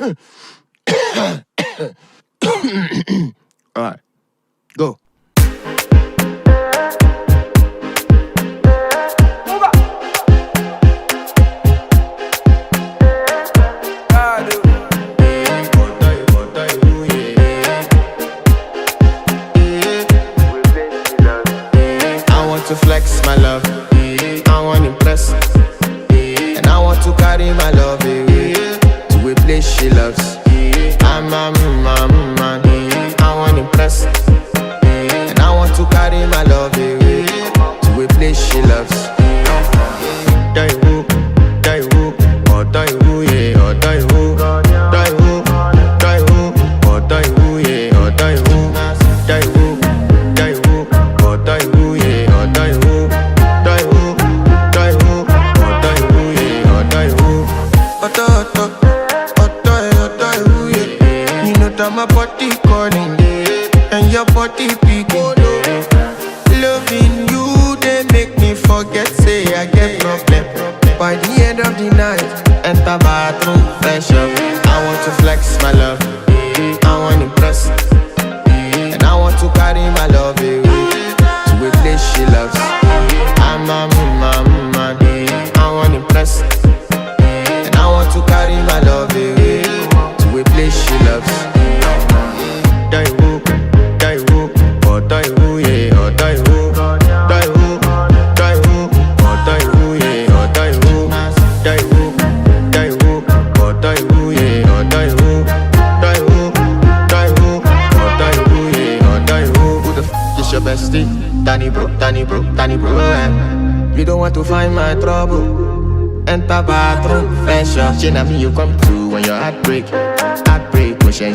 Alright, go. I want to flex my love, I want to impress, and I want to carry my love away to a place she loves. I'm a man, I want to impress, and I want to carry my love away to a place she loves. Die who, or die who, yeah, or die who, die who, or die who, yeah, or die who, die who, or die who, yeah, or die who, die who, or die who, yeah, or die who. Die who, yeah. You know that my body calling, and your body picking. Loving you, they make me forget, say I get problem. By the end of the night, enter bathroom, fresh up. I want to flex my love, I want to impress, and I want to carry my love away to a place she loves. I'm a man, I want to impress, and I want to carry my love away to a place she loves. Die who, or die who, yeah, or die who, die who, or die who, yeah, or die who, die who, or die who, yeah, or die who, die who, or die who, yeah, or die who. Who the f is your bestie? Danny bro, You don't want to find my trouble. Enter bathroom, fresh up. Shit, I mean you come through when your heart break.